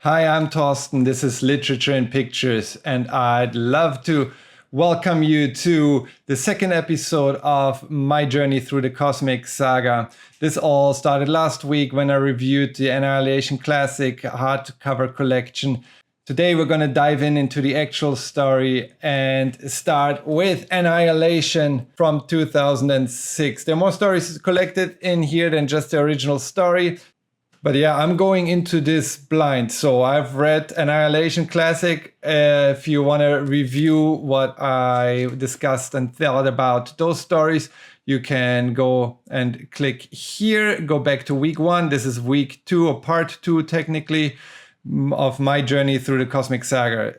Hi, I'm Torsten. This is Literature in Pictures, and I'd love to welcome you to the second episode of my journey through the Cosmic Saga. This all started last week when I reviewed the Annihilation Classic hardcover collection. Today we're going to dive into the actual story and start with Annihilation from 2006. There are more stories collected in here than just the original story. But yeah, I'm going into this blind. So I've read Annihilation Classic. If you want to review what I discussed and thought about those stories, you can go and click here, go back to week 1. This is week 2 or part 2 technically of my journey through the Cosmic Saga.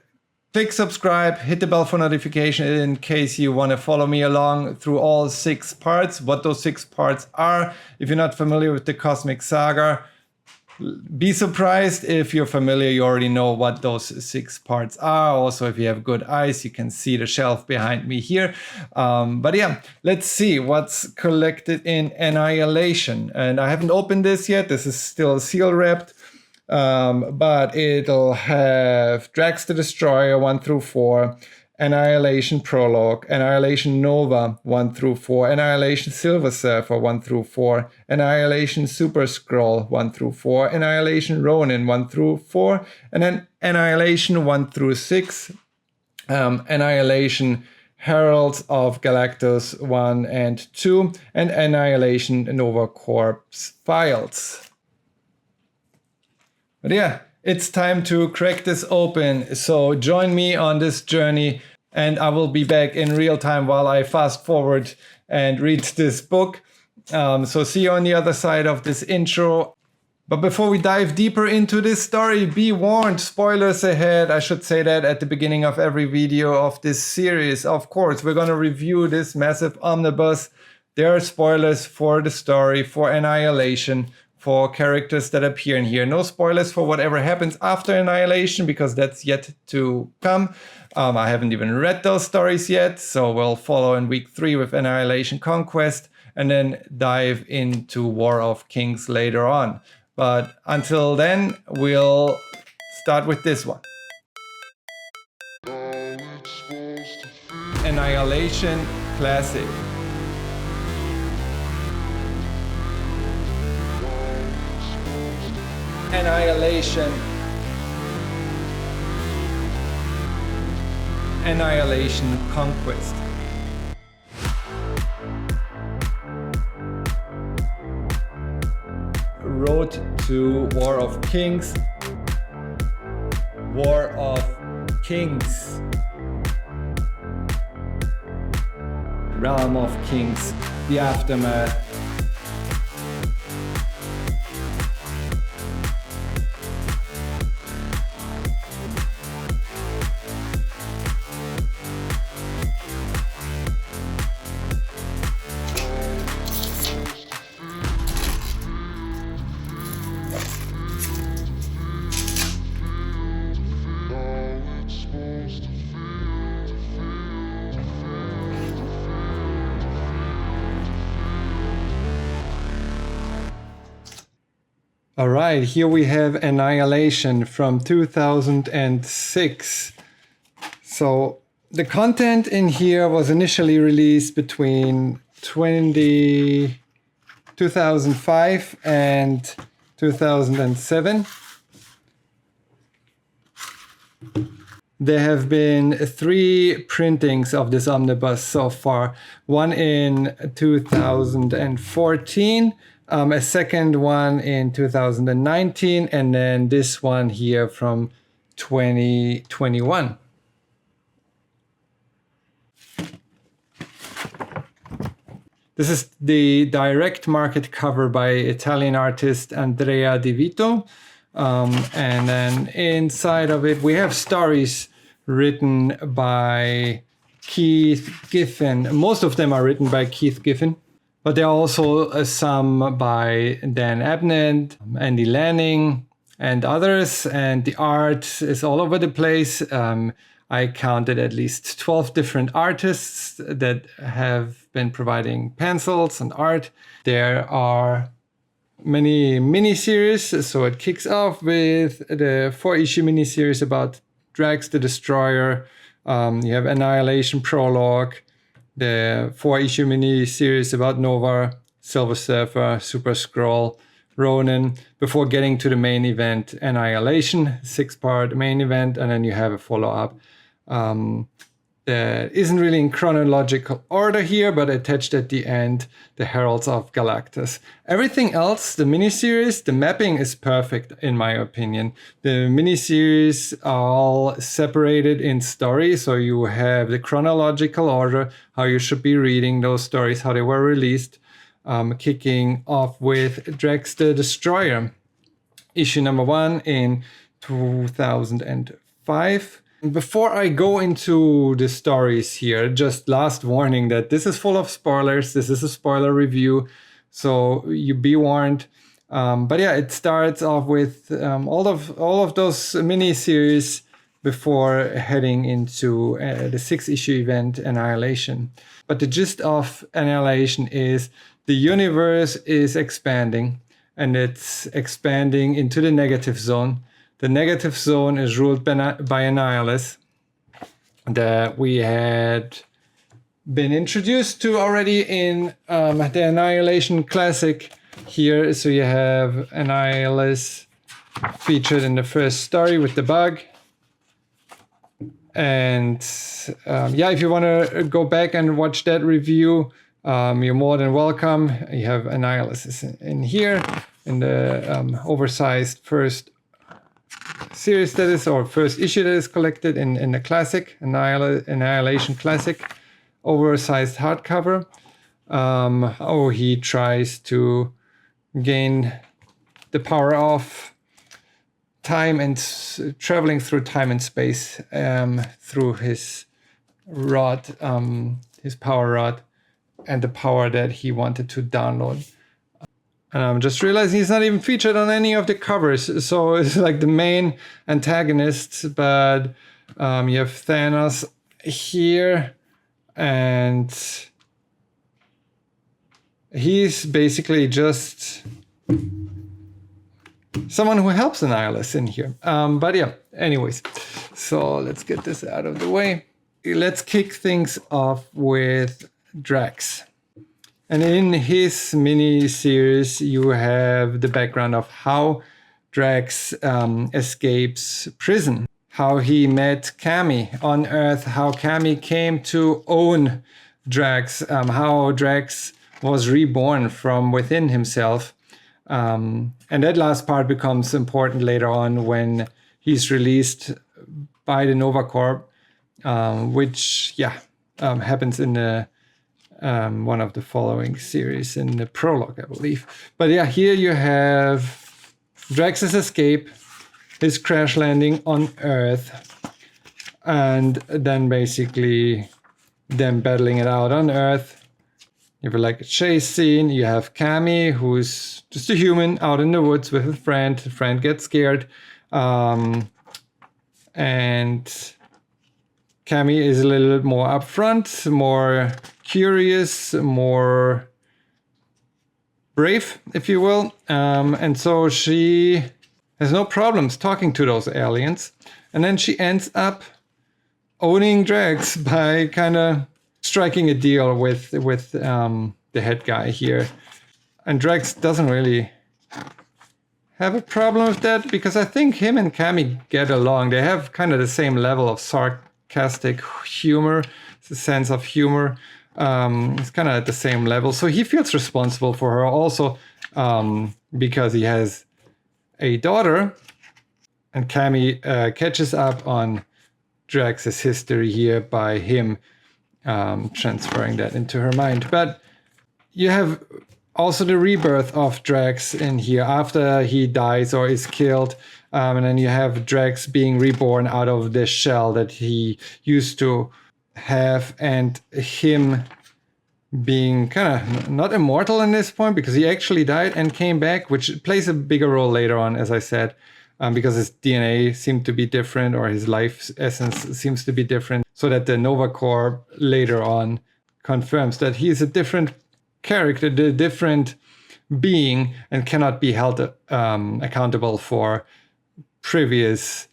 Click subscribe, hit the bell for notification in case you want to follow me along through all 6 parts, what those 6 parts are. If you're not familiar with the Cosmic Saga, be surprised. If you're familiar, you already know what those 6 parts are. Also, if you have good eyes, you can see the shelf behind me here. But yeah, let's see what's collected in Annihilation. And I haven't opened this yet. This is still seal wrapped. But it'll have Drax the Destroyer 1 through 4, Annihilation Prologue, Annihilation Nova 1 through 4, Annihilation Silver Surfer 1 through 4, Annihilation Super Scroll 1 through 4, Annihilation Ronin 1 through 4, and then Annihilation 1 through 6, Annihilation Heralds of Galactus 1 and 2, and Annihilation Nova Corps Files. But yeah, it's time to crack this open. So join me on this journey, and I will be back in real time while I fast forward and read this book. So see you on the other side of this intro. But before we dive deeper into this story, be warned, spoilers ahead. I should say that at the beginning of every video of this series. Of course, we're going to review this massive omnibus. There are spoilers for the story, for Annihilation, for characters that appear in here. No spoilers for whatever happens after Annihilation, because that's yet to come. I haven't even read those stories yet, so we'll follow in week 3 with Annihilation Conquest, and then dive into War of Kings later on. But until then, we'll start with this one. Annihilation Classic. Annihilation. Annihilation Conquest. Road to War of Kings. War of Kings. Realm of Kings. The Aftermath. All right, here we have Annihilation from 2006. So the content in here was initially released between 2005 and 2007. There have been 3 printings of this omnibus so far. One in 2014, a second one in 2019, and then this one here from 2021. This is the direct market cover by Italian artist Andrea Di Vito. And then inside of it, we have stories written by Keith Giffin. Most of them are written by Keith Giffin, but there are also some by Dan Abnett, Andy Lanning, and others. And the art is all over the place. I counted at least 12 different artists that have been providing pencils and art. There are many miniseries. So it kicks off with the 4-issue miniseries about Drax the Destroyer. You have Annihilation Prologue, the 4-issue miniseries about Nova, Silver Surfer, Super Skrull, Ronin, before getting to the main event, Annihilation, 6-part main event, and then you have a follow-up that isn't really in chronological order here, but attached at the end, the Heralds of Galactus. Everything else, the miniseries, the mapping is perfect in my opinion. The miniseries are all separated in stories, so you have the chronological order, how you should be reading those stories, how they were released, kicking off with Drax the Destroyer, issue number 1 in 2005. Before I go into the stories here, just last warning that this is full of spoilers. This is a spoiler review, so you be warned. But yeah, it starts off with all of those mini-series before heading into the 6-issue event, Annihilation. But the gist of Annihilation is the universe is expanding, and it's expanding into the negative zone. The negative zone is ruled by Annihilus that we had been introduced to already in the Annihilation Classic here. So you have Annihilus featured in the first story with the bug. And yeah, if you want to go back and watch that review, you're more than welcome. You have Annihilus in here in the oversized first series that is, or first issue that is collected in the classic, Annihilation Classic, oversized hardcover. He tries to gain the power of time and traveling through time and space through his rod, his power rod, and the power that he wanted to download. And I'm just realizing he's not even featured on any of the covers. So it's like the main antagonist, but you have Thanos here, and he's basically just someone who helps Annihilus in here. But yeah, anyways, so let's get this out of the way. Let's kick things off with Drax. And in his mini-series, you have the background of how Drax escapes prison, how he met Cammy on Earth, how Cammy came to own Drax, how Drax was reborn from within himself. And that last part becomes important later on when he's released by the Nova Corp, which, happens in the one of the following series in the prologue, I believe. But yeah, here you have Drax's escape, his crash landing on Earth, and then basically them battling it out on Earth. You have like a chase scene. You have Cammy, who's just a human out in the woods with a friend. The friend gets scared. And Cammy is a little bit more upfront, more curious, more brave, if you will. And so she has no problems talking to those aliens. And then she ends up owning Drax by kind of striking a deal with the head guy here. And Drax doesn't really have a problem with that, because I think him and Cammy get along. They have kind of the same level of sarcastic humor, the sense of humor. It's kind of at the same level. So he feels responsible for her also, because he has a daughter, and Cammy catches up on Drax's history here by him transferring that into her mind. But you have also the rebirth of Drax in here after he dies or is killed. And then you have Drax being reborn out of the shell that he used to have, and him being kind of not immortal in this point, because he actually died and came back, which plays a bigger role later on, as I said, because his DNA seemed to be different, or his life essence seems to be different, so that the Nova Corps later on confirms that he's a different character, the different being and cannot be held accountable for previous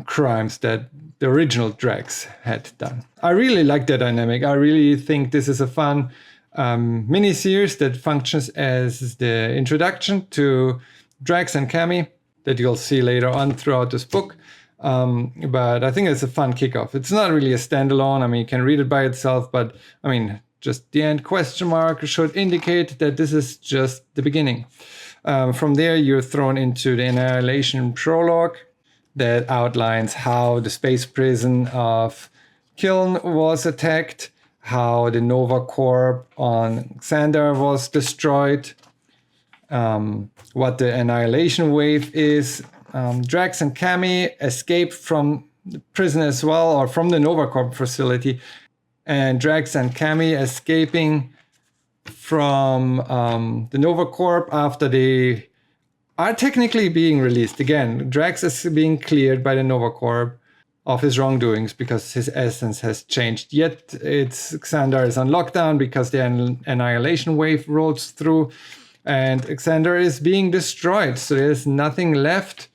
crimes that the original Drax had done. I really like that dynamic. I really think this is a fun mini-series that functions as the introduction to Drax and Cammy that you'll see later on throughout this book. But I think it's a fun kickoff. It's not really a standalone. I mean, you can read it by itself, but I mean, just the end question mark should indicate that this is just the beginning. From there, you're thrown into the Annihilation prologue that outlines how the space prison of Kiln was attacked, how the Nova Corp on Xandar was destroyed, what the Annihilation Wave is. Drax and Cammy escape from the prison as well, or from the Nova Corp facility, and Drax and Cammy escaping from the Nova Corp after they are technically being released. Again, Drax is being cleared by the Nova Corp of his wrongdoings because his essence has changed. Yet Xandar is on lockdown because the Annihilation Wave rolls through and Xandar is being destroyed. So there's nothing left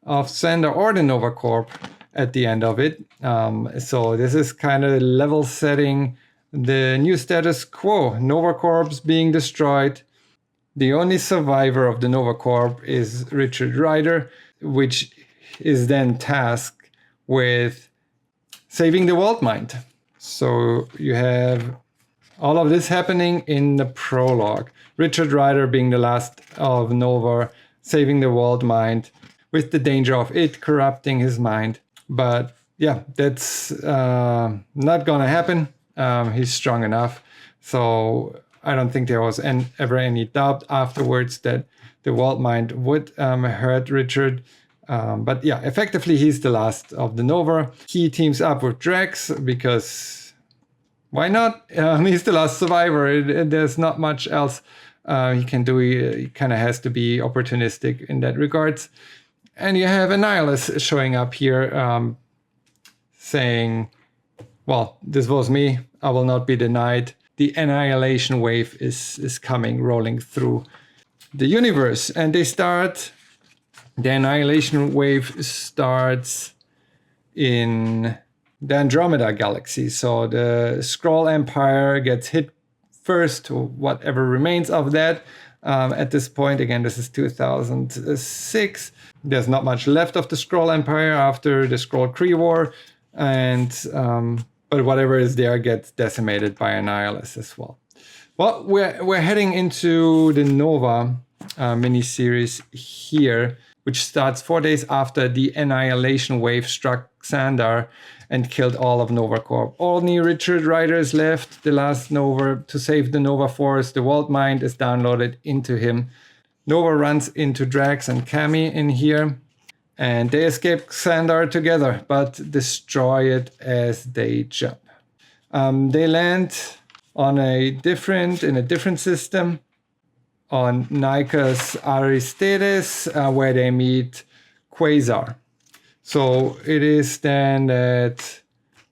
of Xandar or the Nova Corp at the end of it. So this is kind of level setting the new status quo. Nova Corp's being destroyed. The only survivor of the Nova Corp is Richard Rider, which is then tasked with saving the world mind. So you have all of this happening in the prologue. Richard Rider being the last of Nova, saving the world mind with the danger of it corrupting his mind. But yeah, that's not gonna happen. He's strong enough. So I don't think there was ever any doubt afterwards that the world mind would hurt Richard. But yeah, effectively, he's the last of the Nova. He teams up with Drax because why not? He's the last survivor. There's not much else he can do. He kind of has to be opportunistic in that regards. And you have Annihilus showing up here saying, well, this was me. I will not be denied. The Annihilation Wave is coming, rolling through the universe. And the Annihilation Wave starts in the Andromeda Galaxy. So the Skrull Empire gets hit first, or whatever remains of that. At this point, again, this is 2006. There's not much left of the Skrull Empire after the Skrull-Kree War. And but whatever is there gets decimated by Annihilus as well. Well, we're heading into the Nova miniseries here, which starts 4 days after the Annihilation Wave struck Xandar and killed all of Nova Corp. Only Richard Rider is left, the last Nova, to save the Nova Force. The World Mind is downloaded into him. Nova runs into Drax and Cammy in here, and they escape Xandar together, but destroy it as they jump. They land in a different system, on Nykas Aristides, where they meet Quasar. So it is then that,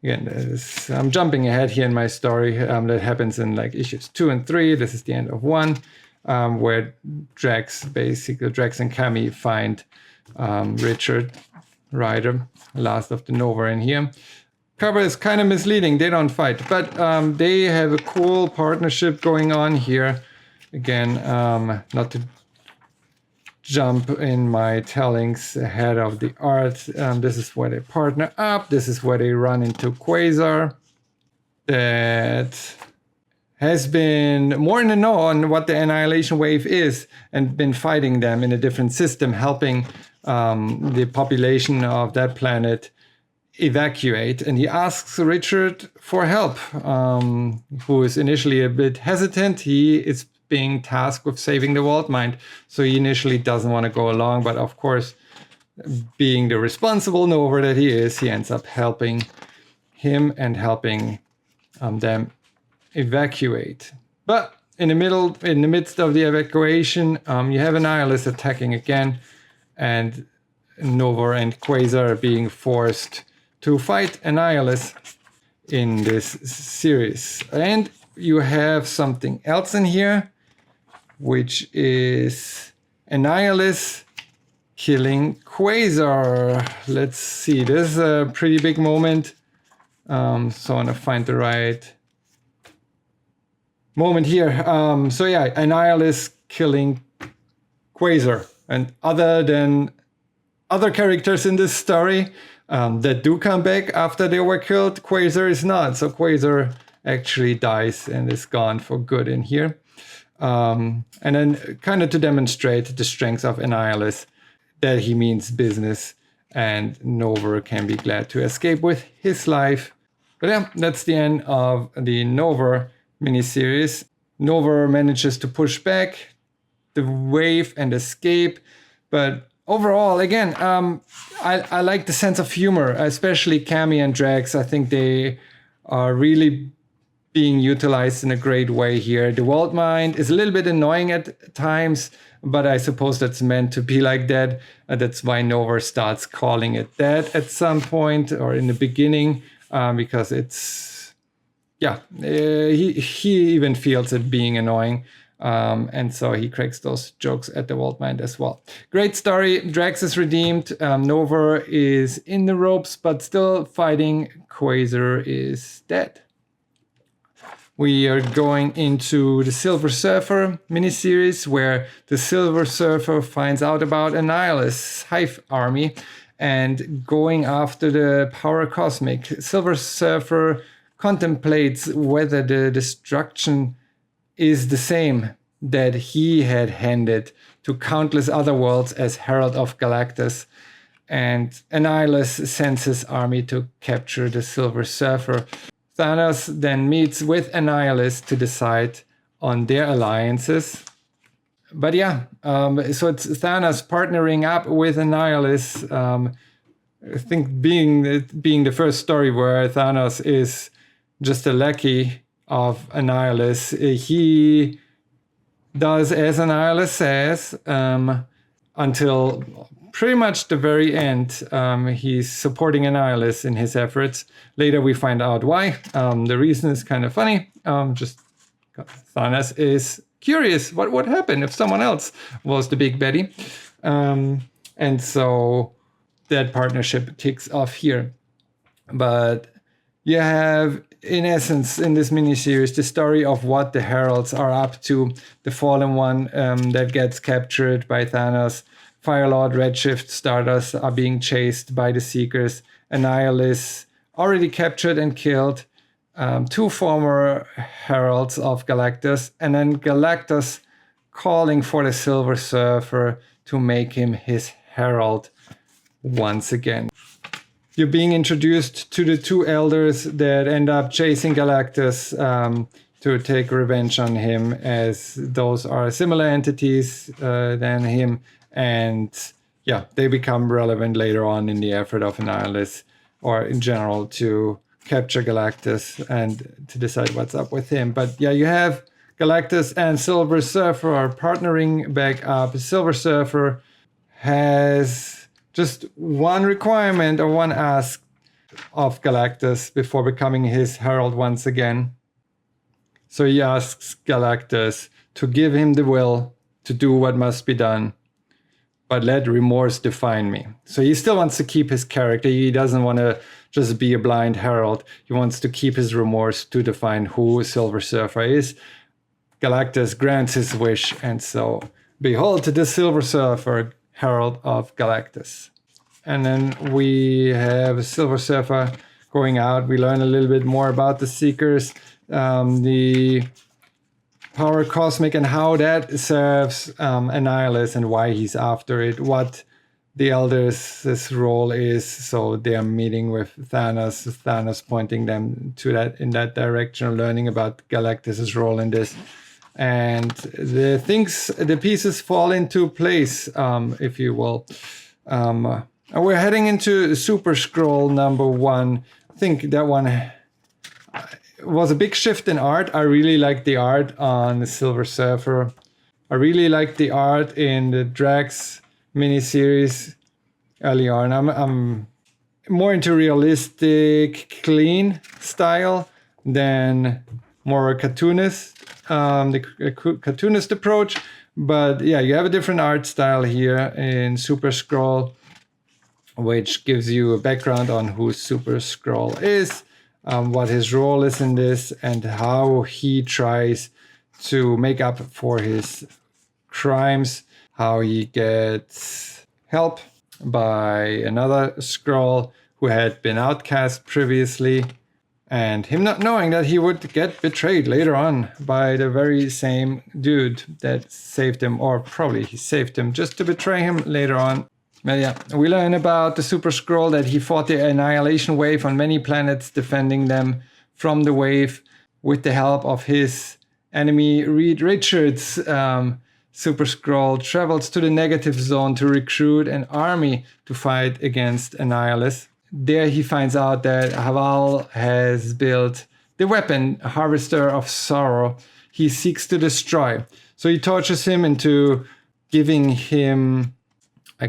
again, I'm jumping ahead here in my story, that happens in like issues 2 and 3. This is the end of 1, where Drax and Cammy find Richard Rider, last of the Nova in here. Cover is kind of misleading. They don't fight, but they have a cool partnership going on here. Again, not to jump in my tellings ahead of the art. This is where they partner up. This is where they run into Quasar. That has been more in the know on what the Annihilation Wave is and been fighting them in a different system, helping the population of that planet evacuate. And he asks Richard for help, who is initially a bit hesitant. He is being tasked with saving the world mind, so he initially doesn't want to go along, but of course, being the responsible Nova that he is, he ends up helping him and helping them evacuate. But in the midst of the evacuation, you have Annihilus attacking again, and Nova and Quasar are being forced to fight Annihilus in this series. And you have something else in here which is Annihilation killing Quasar. Let's see, this is a pretty big moment. So I want to find the right moment here. So yeah, Annihilation killing Quasar. And other than other characters in this story that do come back after they were killed, Quasar is not. So Quasar actually dies and is gone for good in here. And then kind of to demonstrate the strength of Annihilation, that he means business and Nova can be glad to escape with his life. But yeah, that's the end of the Nova miniseries. Nova manages to push back the wave and escape, but overall, again, I like the sense of humor, especially Cammy and Drax. I think they are really being utilized in a great way here. The World Mind is a little bit annoying at times, but I suppose that's meant to be like that. That's why Nova starts calling it that at some point or in the beginning, because it's, yeah, he even feels it being annoying. And so he cracks those jokes at the World Mind as well. Great story. Drax is redeemed. Nova is in the ropes, but still fighting. Quasar is dead. We are going into the Silver Surfer miniseries, where the Silver Surfer finds out about Annihilation's Hive army and going after the Power Cosmic. Silver Surfer contemplates whether the destruction is the same that he had handed to countless other worlds as Herald of Galactus. And Annihilation sends his army to capture the Silver Surfer. Thanos then meets with Annihilation to decide on their alliances. But yeah, so it's Thanos partnering up with Annihilation. I think being the first story where Thanos is just a lackey of Annihilation, he does as Annihilation says until pretty much the very end. He's supporting Annihilation in his efforts. Later we find out why. The reason is kind of funny. Just Thanos is curious what happened if someone else was the big baddie. And so that partnership kicks off here. But you have, in essence, in this miniseries, the story of what the Heralds are up to. The Fallen One that gets captured by Thanos. Firelord, Redshift, Stardust are being chased by the Seekers. Annihilation already captured and killed 2 former Heralds of Galactus. And then Galactus calling for the Silver Surfer to make him his Herald once again. You're being introduced to the 2 elders that end up chasing Galactus to take revenge on him, as those are similar entities than him. And yeah, they become relevant later on in the effort of Annihilation, or in general to capture Galactus and to decide what's up with him. But yeah, you have Galactus and Silver Surfer are partnering back up. Silver Surfer has just one requirement or one ask of Galactus before becoming his herald once again. So he asks Galactus to give him the will to do what must be done, but let remorse define me. So he still wants to keep his character. He doesn't want to just be a blind herald. He wants to keep his remorse to define who Silver Surfer is. Galactus grants his wish, and so behold the Silver Surfer, Herald of Galactus. And then we have Silver Surfer going out. We learn a little bit more about the Seekers, the Power Cosmic, and how that serves Annihilation and why he's after it, what the Elders' role is. So they're meeting with Thanos pointing them to that in that direction, learning about Galactus' role in this. And the pieces fall into place, if you will. We're heading into Super Scroll number 1. I think that one was a big shift in art. I really like the art on the Silver Surfer. I really like the art in the Drax miniseries early on. I'm more into realistic, clean style than more cartoonist. cartoonist approach. But yeah, you have a different art style here in Super Skrull, which gives you a background on who Super Skrull is, what his role is in this, and how he tries to make up for his crimes, how he gets help by another Skrull who had been outcast previously, and him not knowing that he would get betrayed later on by the very same dude that saved him, or probably he saved him just to betray him later on. But yeah, we learn about the Super Skrull that he fought the Annihilation Wave on many planets, defending them from the wave with the help of his enemy Reed Richards. Super Skrull travels to the negative zone to recruit an army to fight against Annihilus. There he finds out that Haval has built the weapon, Harvester of Sorrow, he seeks to destroy. So he tortures him into giving him a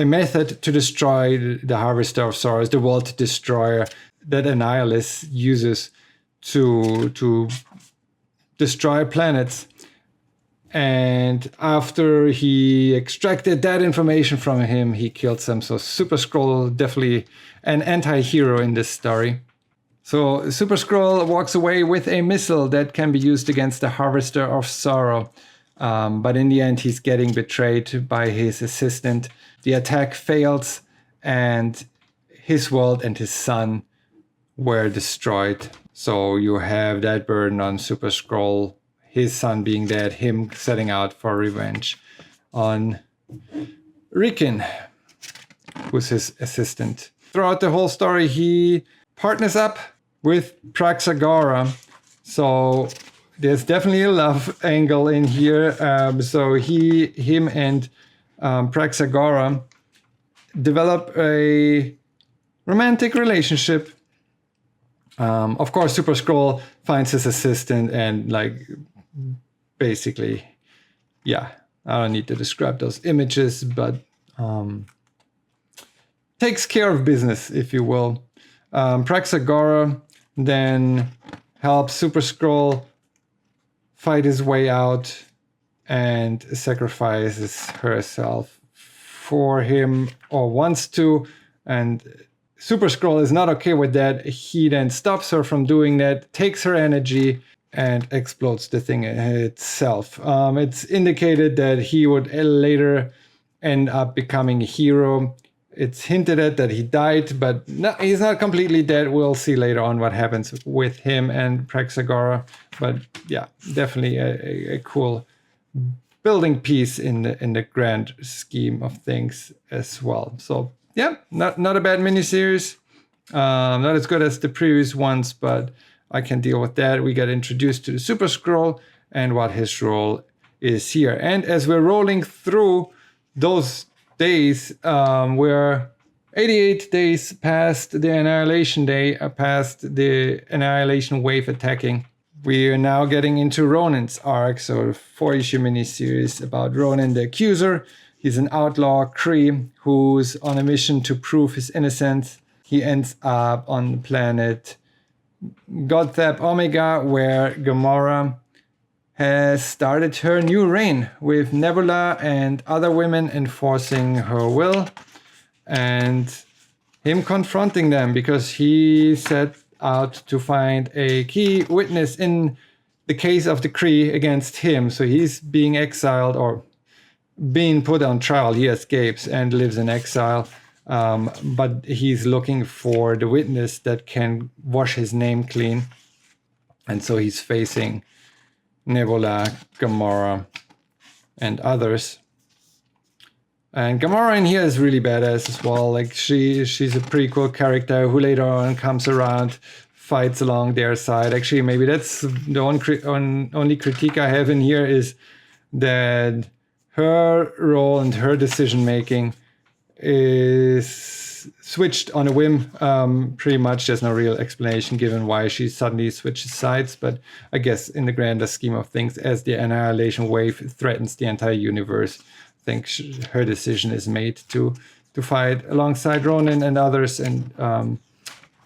method to destroy the Harvester of Sorrows, the World Destroyer that Annihilus uses to destroy planets. And after he extracted that information from him, he kills him. So Super Skrull, definitely an anti-hero in this story. So Super Skrull walks away with a missile that can be used against the Harvester of Sorrow. But in the end, he's getting betrayed by his assistant. The attack fails, and his world and his son were destroyed. So you have that burden on Super Skrull, his son being dead, him setting out for revenge on Riken, who's his assistant. Throughout the whole story, he partners up with Praxagora. So there's definitely a love angle in here. So him and Praxagora develop a romantic relationship. Of course, Super Skrull finds his assistant and basically, yeah, I don't need to describe those images, but takes care of business, if you will. Praxagora then helps Super Skrull fight his way out and sacrifices herself for him, or wants to, and Super Skrull is not okay with that. He then stops her from doing that, takes her energy, and explodes the thing itself. It's indicated that he would later end up becoming a hero. It's hinted at that he died, but no, he's not completely dead. We'll see later on what happens with him and Praxagora. But yeah, definitely a cool building piece in the grand scheme of things as well. So yeah, not a bad miniseries. Not as good as the previous ones, but I can deal with that. We get introduced to the Super Skrull and what his role is here. And as we're rolling through those days, we're 88 days past the Annihilation Day, past the Annihilation Wave attacking. We are now getting into Ronin's arc, so a 4-issue miniseries about Ronin the Accuser. He's an outlaw Kree who's on a mission to prove his innocence. He ends up on the planet Godthab Omega, where Gamora has started her new reign with Nebula and other women enforcing her will, and him confronting them because he set out to find a key witness in the case of the Kree against him. So he's being exiled or being put on trial. He escapes and lives in exile, but he's looking for the witness that can wash his name clean. And so he's facing Nebula, Gamora, and others. And Gamora in here is really badass as well. Like she's a pretty cool character who later on comes around, fights along their side. Actually, maybe that's the only critique I have in here, is that her role and her decision making is switched on a whim. Pretty much there's no real explanation given why she suddenly switches sides, but I guess in the grander scheme of things, as the Annihilation Wave threatens the entire universe, I think her decision is made to fight alongside Ronin and others, and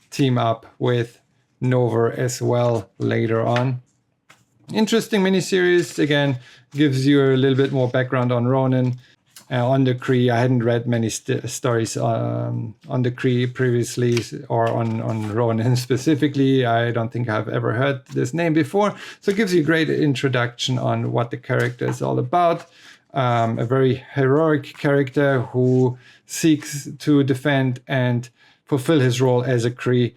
team up with Nova as well later on. Interesting miniseries. Again, gives you a little bit more background on Ronan, on the Kree. I hadn't read many stories on the Kree previously, or on Ronan specifically. I don't think I've ever heard this name before. So it gives you a great introduction on what the character is all about. A very heroic character who seeks to defend and fulfill his role as a Kree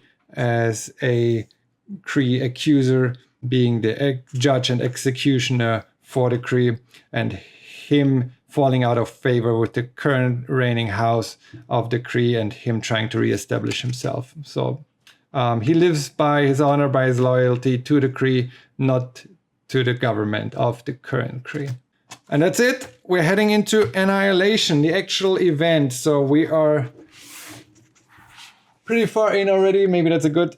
accuser, being the judge and executioner for the Kree, and him falling out of favor with the current reigning house of the Kree, and him trying to reestablish himself. So he lives by his honor, by his loyalty to the Kree, not to the government of the current Kree. And that's it. We're heading into Annihilation, the actual event. So we are pretty far in already. Maybe that's a good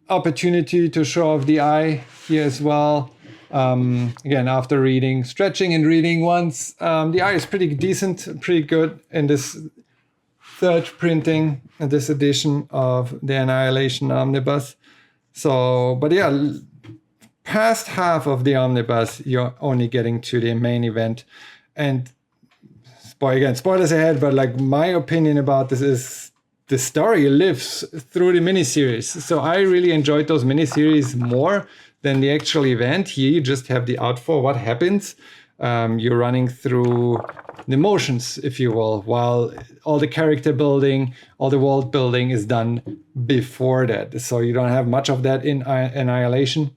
opportunity to show off the eye here as well. Again, after stretching and reading once, the eye is pretty decent, pretty good in this third printing, this edition of the Annihilation Omnibus. So, but yeah, past half of the omnibus, you're only getting to the main event. And spoilers ahead, but like my opinion about this is the story lives through the miniseries. So I really enjoyed those miniseries more than the actual event. Here you just have the outflow, what happens. You're running through the motions, if you will, while all the character building, all the world building is done before that. So you don't have much of that in Annihilation.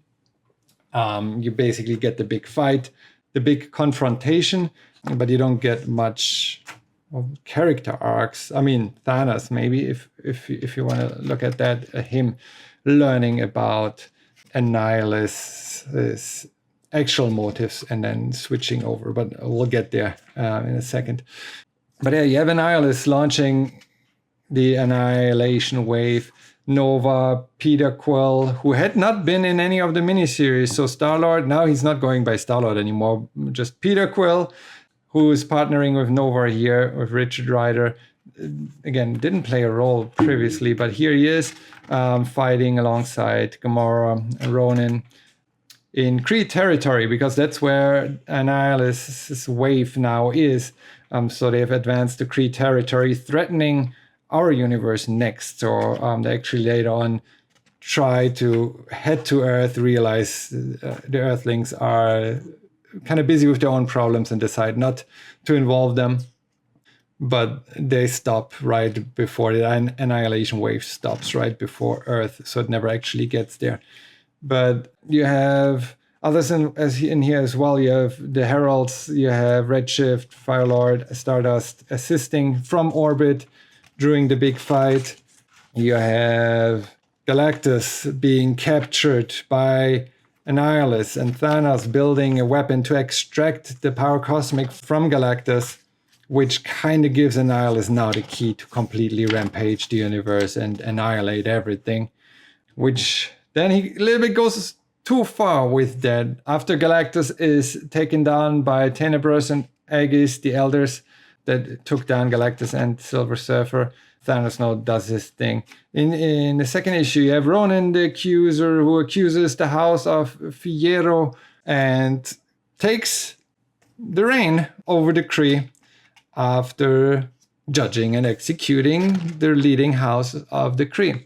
You basically get the big fight, the big confrontation, but you don't get much of character arcs. I mean, Thanos, maybe, if you want to look at that, him learning about Annihilus' actual motives and then switching over. But we'll get there in a second. But yeah, you have Annihilus launching the Annihilation Wave. Nova, Peter Quill, who had not been in any of the miniseries. So Star-Lord, now he's not going by Star-Lord anymore. Just Peter Quill, who is partnering with Nova here, with Richard Rider. Again, didn't play a role previously, but here he is fighting alongside Gamora and Ronan in Kree territory, because that's where Annihilus' wave now is. So they've advanced to Kree territory, threatening our universe next. So they actually later on try to head to Earth, realize the Earthlings are kind of busy with their own problems and decide not to involve them. But they stop right before the Annihilation Wave stops right before Earth, so it never actually gets there. But you have others in here as well. You have the Heralds, you have Redshift, Firelord, Stardust assisting from orbit during the big fight. You have Galactus being captured by Annihilus, and Thanos building a weapon to extract the power cosmic from Galactus, which kind of gives Annihilus now the key to completely rampage the universe and annihilate everything. Which then he a little bit goes too far with that. After Galactus is taken down by Tenebros and Aegis, the elders that took down Galactus and Silver Surfer, Thanos now does his thing. In the second issue, you have Ronan the Accuser, who accuses the House of Fiyero and takes the reign over the Kree after judging and executing the leading house of the Kree.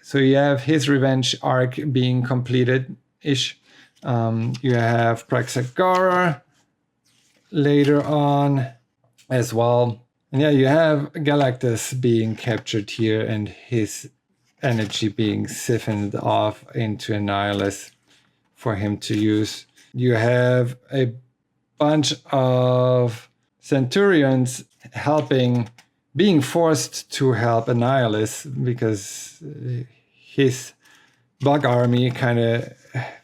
So you have his revenge arc being completed-ish. You have Praxagara later on as well. And yeah, you have Galactus being captured here and his energy being siphoned off into Annihilus for him to use. You have a bunch of Centurions being forced to help Annihilus because his bug army kind of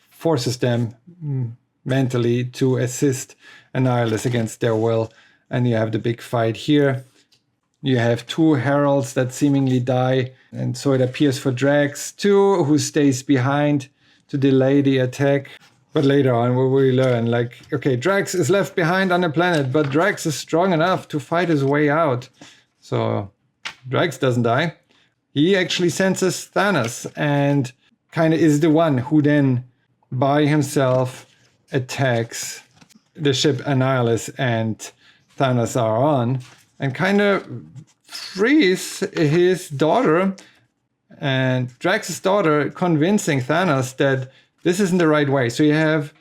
forces them mentally to assist Annihilus against their will. And you have the big fight here. You have two heralds that seemingly die. And so it appears for Drax too, who stays behind to delay the attack. But later on, we learn, like, okay, Drax is left behind on the planet, but Drax is strong enough to fight his way out. So Drax doesn't die. He actually senses Thanos and kind of is the one who then by himself attacks the ship Annihilus and Thanos are on, and kind of frees his daughter and Drax's daughter, convincing Thanos that this isn't the right way. So you have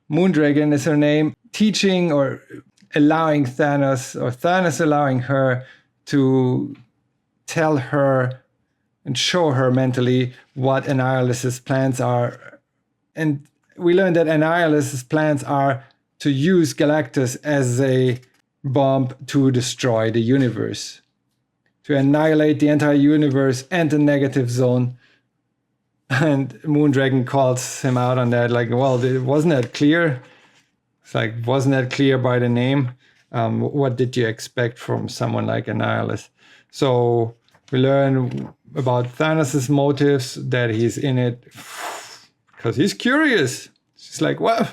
Moondragon is her name, teaching or allowing Thanos, or Thanos allowing her to tell her and show her mentally what Annihilus's plans are. And we learned that Annihilus's plans are to use Galactus as a bomb to destroy the universe, to annihilate the entire universe and the negative zone. And Moondragon calls him out on that, like, well, wasn't that clear? It's like, wasn't that clear by the name? What did you expect from someone like Annihilus? So we learn about Thanos' motives, that he's in it because he's curious. She's like, well,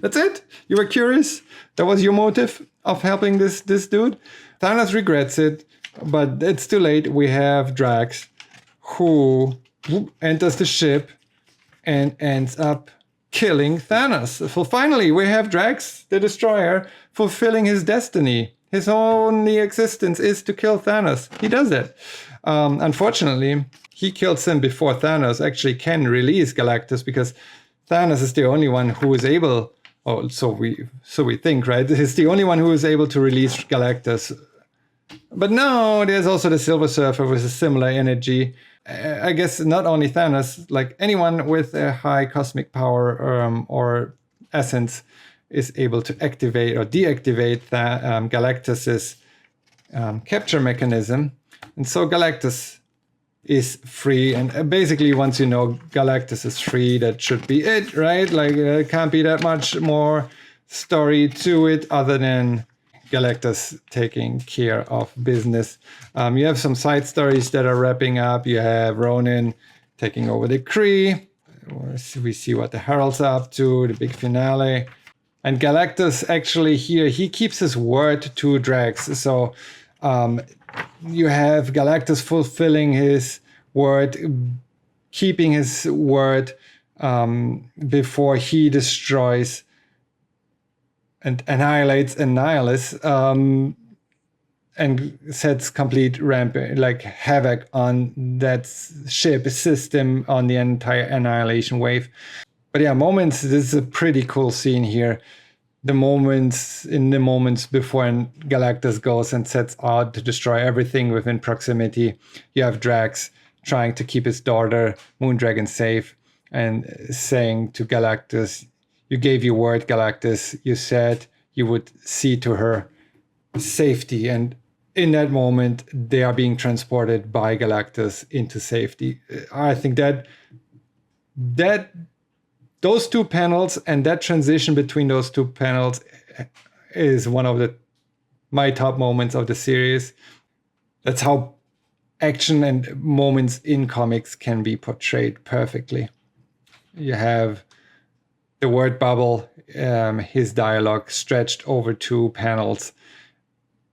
that's it? You were curious? That was your motive of helping this dude? Thanos regrets it, but it's too late. We have Drax, who enters the ship and ends up killing Thanos. So finally, we have Drax, the Destroyer, fulfilling his destiny. His only existence is to kill Thanos. He does it. Unfortunately, he kills him before Thanos actually can release Galactus, because Thanos is the only one who is able, oh, so we think, right? He's the only one who is able to release Galactus. But no, there's also the Silver Surfer with a similar energy. I guess not only Thanos, like anyone with a high cosmic power or essence is able to activate or deactivate Galactus's capture mechanism. And so Galactus is free. And basically, once you know Galactus is free, that should be it, right? Like, there can't be that much more story to it other than Galactus taking care of business. You have some side stories that are wrapping up. You have Ronan taking over the Kree. We see what the Heralds are up to, the big finale. And Galactus actually here, he keeps his word to Drax. So you have Galactus fulfilling his word, keeping his word before he destroys and annihilates Annihilus, and sets complete havoc on that ship system, on the entire Annihilation wave. But yeah, this is a pretty cool scene here. The moments before Galactus goes and sets out to destroy everything within proximity. You have Drax trying to keep his daughter, Moondragon, safe, and saying to Galactus, you gave your word, Galactus. You said you would see to her safety. And in that moment, they are being transported by Galactus into safety. I think that those two panels and that transition between those two panels is one of my top moments of the series. That's how action and moments in comics can be portrayed perfectly. You have the word bubble, his dialogue stretched over two panels,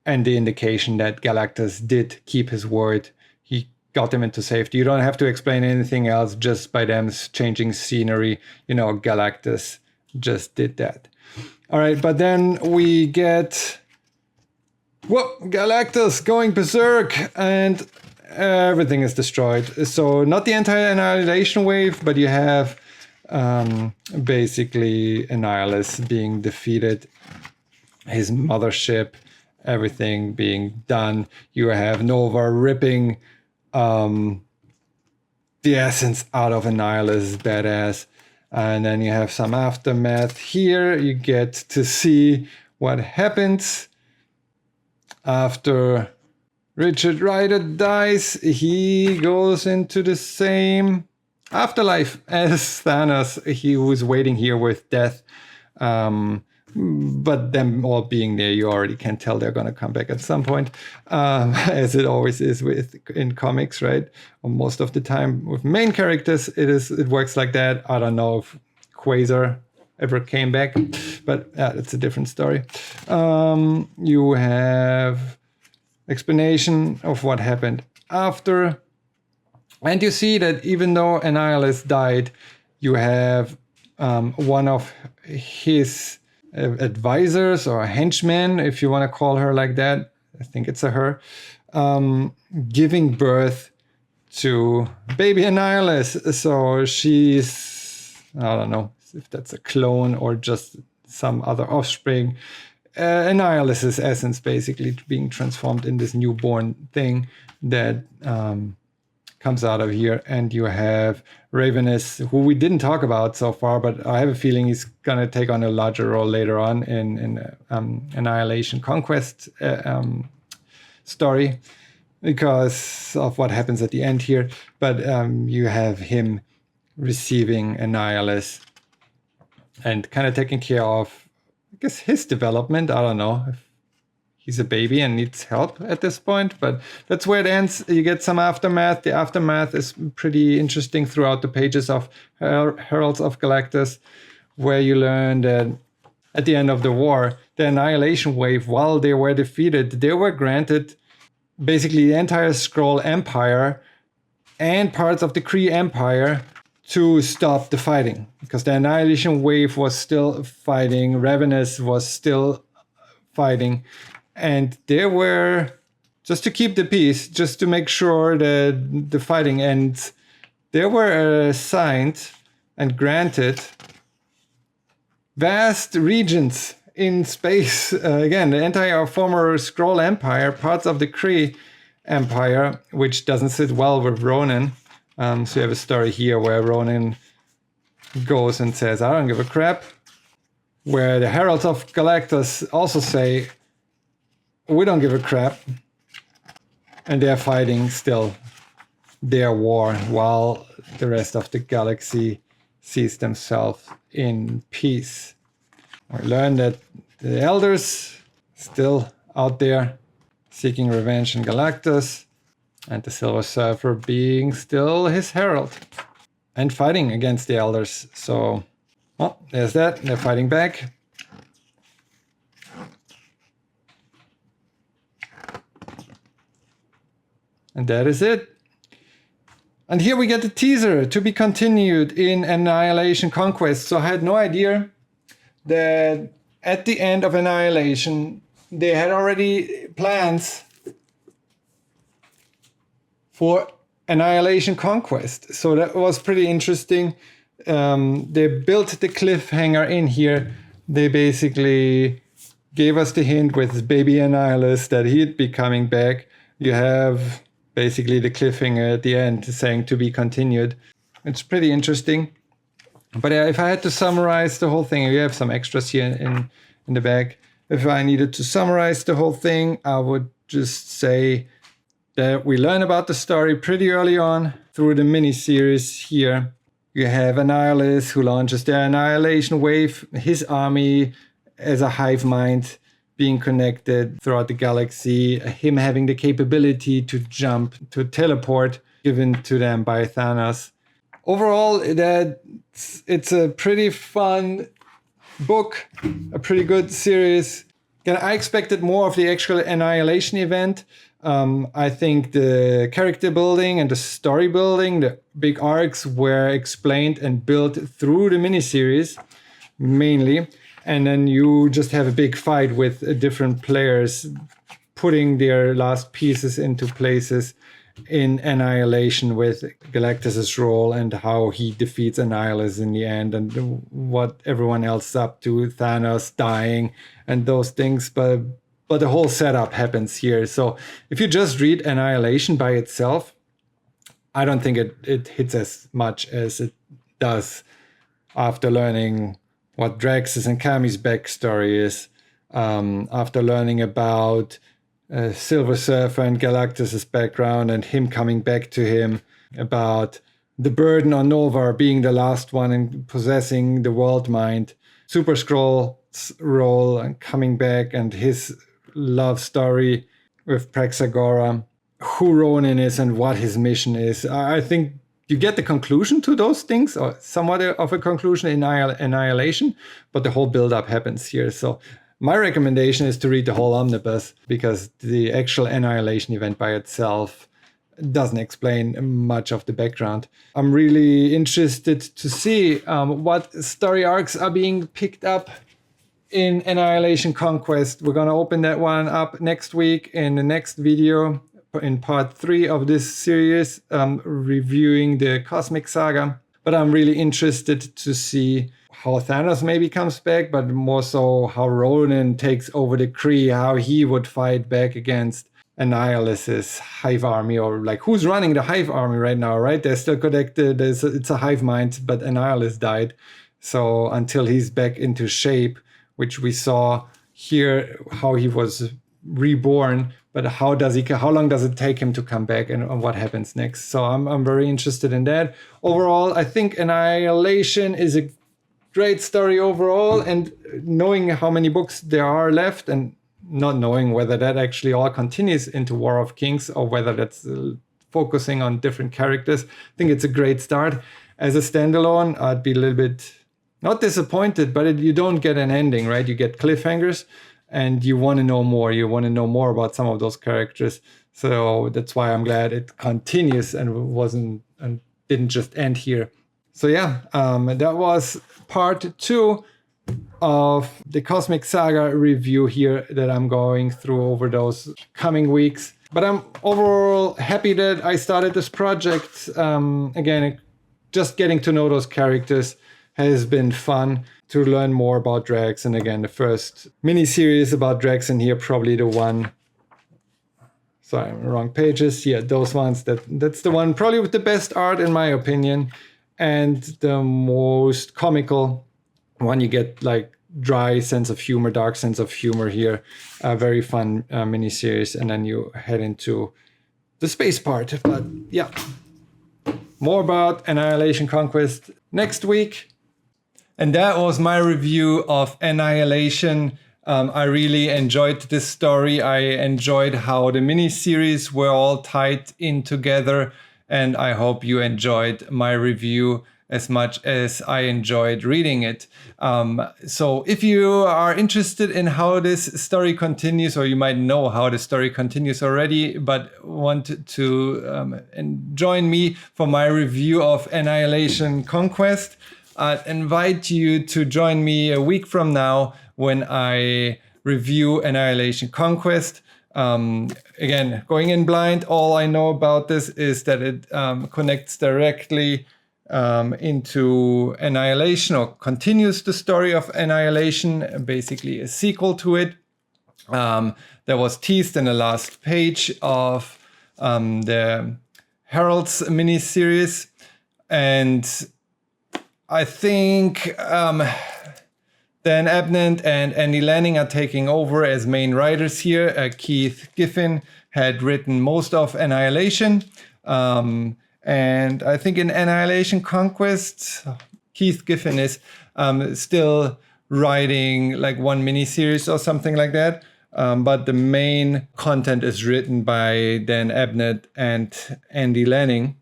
and the indication that Galactus did keep his word. He got them into safety. You don't have to explain anything else, just by them changing scenery. You know, Galactus just did that. All right, but then we get Galactus going berserk, and everything is destroyed. So not the entire Annihilation wave, but you have basically Annihilus being defeated, his mothership, everything being done. You have Nova ripping the essence out of Annihilus, badass. And then you have some aftermath here. You get to see what happens after Richard Rider dies. He goes into the same afterlife as Thanos. He was waiting here with death. But them all being there, you already can tell they're going to come back at some point, as it always is in comics, right? Or most of the time with main characters, it works like that. I don't know if Quasar ever came back, but it's a different story. You have explanation of what happened after. And you see that even though Annihilus died, you have one of his advisors or henchmen, if you want to call her like that. I think it's a her, giving birth to baby Annihilus. So she's, I don't know if that's a clone or just some other offspring. Annihilus's essence basically being transformed in this newborn thing that comes out of here. And you have Ravenous, who we didn't talk about so far, but I have a feeling he's going to take on a larger role later on in Annihilation Conquest story, because of what happens at the end here. But you have him receiving Annihilus and kind of taking care of, I guess, his development. I don't know if he's a baby and needs help at this point, but that's where it ends. You get some aftermath. The aftermath is pretty interesting throughout the pages of Heralds of Galactus, where you learn that at the end of the war, the Annihilation Wave, while they were defeated, they were granted basically the entire Skrull Empire and parts of the Kree Empire to stop the fighting, because the Annihilation Wave was still fighting, Ravenous was still fighting, and they were, just to keep the peace, just to make sure that the fighting ends, they were assigned and granted vast regions in space. Again, the entire former Skrull Empire, parts of the Kree Empire, which doesn't sit well with Ronan. So you have a story here where Ronan goes and says, I don't give a crap. Where the Heralds of Galactus also say, we don't give a crap. And they're fighting still their war while the rest of the galaxy sees themselves in peace. We learn that the Elders still out there seeking revenge in Galactus, and the Silver Surfer being still his herald and fighting against the Elders. So, well, there's that. They're fighting back. And that is it. And here we get the teaser to be continued in Annihilation Conquest. So I had no idea that at the end of Annihilation, they had already plans for Annihilation Conquest. So that was pretty interesting. They built the cliffhanger in here. They basically gave us the hint with baby Annihilus that he'd be coming back. You have basically the cliffhanger at the end saying to be continued. It's pretty interesting. But if I had to summarize the whole thing, we have some extras here in the back. If I needed to summarize the whole thing, I would just say that we learn about the story pretty early on through the mini-series here. You have Annihilus, who launches the Annihilation Wave, his army as a hive mind being connected throughout the galaxy, him having the capability to jump, to teleport, given to them by Thanos. Overall, it's a pretty fun book, a pretty good series. Again, I expected more of the actual Annihilation event. I think the character building and the story building, the big arcs were explained and built through the miniseries, mainly. And then you just have a big fight with different players putting their last pieces into places in Annihilation, with Galactus's role and how he defeats Annihilus in the end, and what everyone else is up to, Thanos dying and those things. But the whole setup happens here. So if you just read Annihilation by itself, I don't think it hits as much as it does after learning what Drax's and Kami's backstory is, after learning about Silver Surfer and Galactus's background and him coming back to him, about the burden on Nova being the last one and possessing the world mind, Super Skrull's role and coming back, and his love story with Praxagora, who Ronan is and what his mission is. I think you get the conclusion to those things, or somewhat of a conclusion in Annihilation, but the whole build-up happens here. So my recommendation is to read the whole omnibus, because the actual Annihilation event by itself doesn't explain much of the background. I'm really interested to see what story arcs are being picked up in Annihilation Conquest. We're going to open that one up next week in the next video, in part 3 of this series, reviewing the Cosmic Saga. But I'm really interested to see how Thanos maybe comes back, but more so how Ronan takes over the Kree, how he would fight back against Annihilus's Hive Army, or like who's running the Hive Army right now, right? They're still connected. It's a hive mind, but Annihilus died. So until he's back into shape, which we saw here, how he was reborn, but how long does it take him to come back, and what happens next? So I'm very interested in that. Overall, I think Annihilation is a great story overall, and knowing how many books there are left, and not knowing whether that actually all continues into War of Kings or whether that's focusing on different characters, I think it's a great start. As a standalone, I'd be a little bit not disappointed, but you don't get an ending, right? You get cliffhangers, and you want to know more. You want to know more about some of those characters. So that's why I'm glad it continues and didn't just end here. So yeah, that was part 2 of the Cosmic Saga review here that I'm going through over those coming weeks. But I'm overall happy that I started this project. Again, just getting to know those characters has been fun, to learn more about Drax. And again, the first mini-series about Drax in here, probably the one, sorry, wrong pages. Yeah, those ones, that's the one probably with the best art in my opinion, and the most comical one. You get like dry sense of humor, dark sense of humor here. A very fun mini-series, and then you head into the space part. But yeah, more about Annihilation Conquest next week. And that was my review of Annihilation. I really enjoyed this story. I enjoyed how the miniseries were all tied in together. And I hope you enjoyed my review as much as I enjoyed reading it. So if you are interested in how this story continues, or you might know how the story continues already, but want to join me for my review of Annihilation Conquest, I'd invite you to join me a week from now when I review Annihilation Conquest. Again, going in blind, all I know about this is that it connects directly into Annihilation, or continues the story of Annihilation, basically a sequel to it. That was teased in the last page of the Herald's miniseries. And I think Dan Abnett and Andy Lanning are taking over as main writers here. Keith Giffin had written most of Annihilation. And I think in Annihilation Conquest, Keith Giffin is still writing like one miniseries or something like that. But the main content is written by Dan Abnett and Andy Lanning.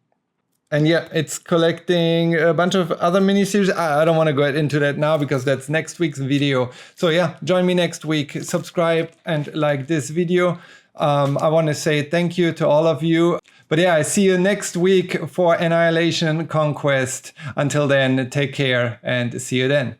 And yeah, it's collecting a bunch of other miniseries. I don't want to go into that now because that's next week's video. So yeah, join me next week. Subscribe and like this video. I want to say thank you to all of you. But yeah, I see you next week for Annihilation Conquest. Until then, take care and see you then.